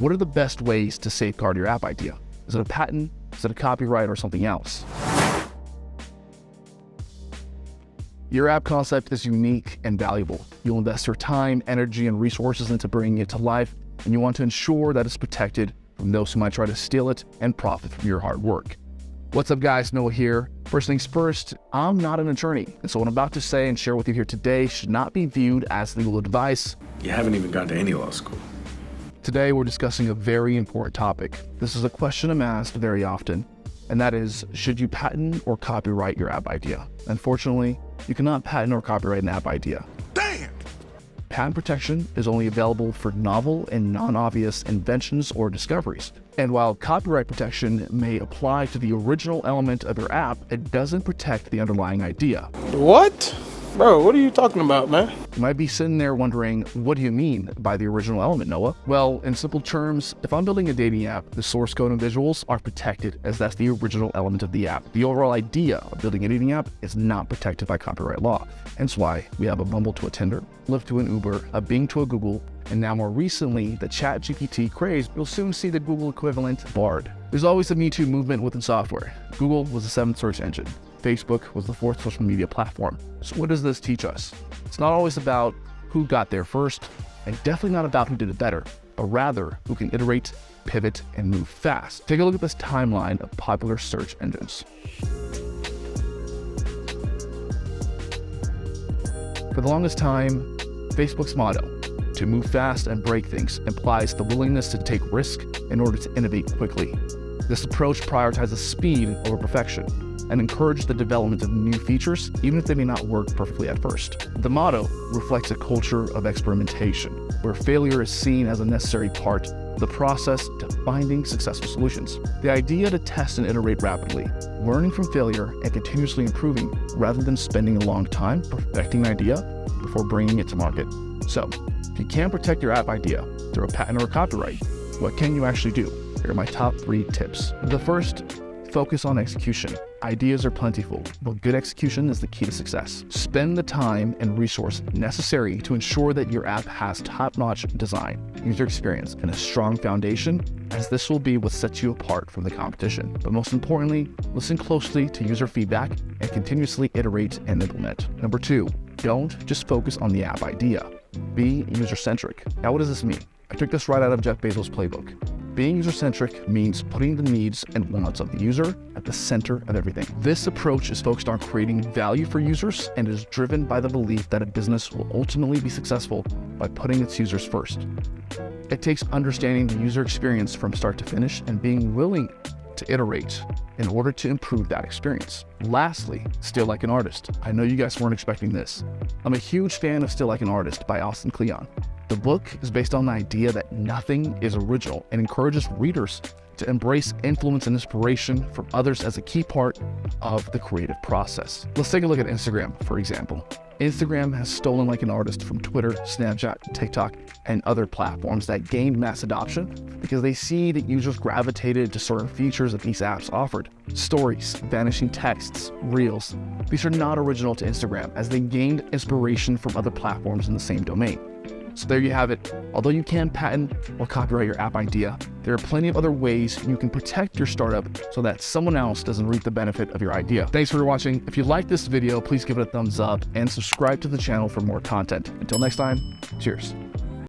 What are the best ways to safeguard your app idea? Is it a patent? Is it a copyright or something else? Your app concept is unique and valuable. You'll invest your time, energy, and resources into bringing it to life, and you want to ensure that it's protected from those who might try to steal it and profit from your hard work. What's up guys, Noah here. First things first, I'm not an attorney, and so what I'm about to say and share with you here today should not be viewed as legal advice. You haven't even gone to any law school. Today we're discussing a very important topic. This is a question I'm asked very often, and that is, should you patent or copyright your app idea? Unfortunately, you cannot patent or copyright an app idea. Damn! Patent protection is only available for novel and non-obvious inventions or discoveries. And while copyright protection may apply to the original element of your app, it doesn't protect the underlying idea. What? Bro, what are you talking about, man? You might be sitting there wondering, what do you mean by the original element, Noah? Well, in simple terms, if I'm building a dating app, the source code and visuals are protected as that's the original element of the app. The overall idea of building a dating app is not protected by copyright law. Hence why we have a Bumble to a Tinder, Lyft to an Uber, a Bing to a Google, and now more recently, the ChatGPT craze. You'll soon see the Google equivalent, Bard. There's always a Me Too movement within software. Google was the 7th search engine. Facebook was the 4th social media platform. So what does this teach us? It's not always about who got there first, and definitely not about who did it better, but rather who can iterate, pivot, and move fast. Take a look at this timeline of popular search engines. For the longest time, Facebook's motto, to move fast and break things, implies the willingness to take risk in order to innovate quickly. This approach prioritizes speed over perfection and encourages the development of new features, even if they may not work perfectly at first. The motto reflects a culture of experimentation, where failure is seen as a necessary part of the process to finding successful solutions. The idea to test and iterate rapidly, learning from failure and continuously improving, rather than spending a long time perfecting an idea before bringing it to market. So, if you can't protect your app idea through a patent or a copyright, what can you actually do? Here are my top 3 tips. The first, focus on execution. Ideas are plentiful, but good execution is the key to success. Spend the time and resource necessary to ensure that your app has top-notch design, user experience, and a strong foundation, as this will be what sets you apart from the competition. But most importantly, listen closely to user feedback and continuously iterate and implement. Number 2, don't just focus on the app idea. Be user-centric. Now, what does this mean? I took this right out of Jeff Bezos' playbook. Being user-centric means putting the needs and wants of the user at the center of everything. This approach is focused on creating value for users and is driven by the belief that a business will ultimately be successful by putting its users first. It takes understanding the user experience from start to finish and being willing to iterate in order to improve that experience. Lastly, Still Like an Artist. I know you guys weren't expecting this. I'm a huge fan of Still Like an Artist by Austin Kleon. The book is based on the idea that nothing is original and encourages readers to embrace influence and inspiration from others as a key part of the creative process. Let's take a look at Instagram, for example. Instagram has stolen like an artist from Twitter, Snapchat, TikTok, and other platforms that gained mass adoption because they see that users gravitated to certain features that these apps offered. Stories, vanishing texts, reels. These are not original to Instagram as they gained inspiration from other platforms in the same domain. So there you have it. Although you can patent or copyright your app idea, there are plenty of other ways you can protect your startup so that someone else doesn't reap the benefit of your idea. Thanks for watching. If you liked this video, please give it a thumbs up and subscribe to the channel for more content. Until next time, cheers.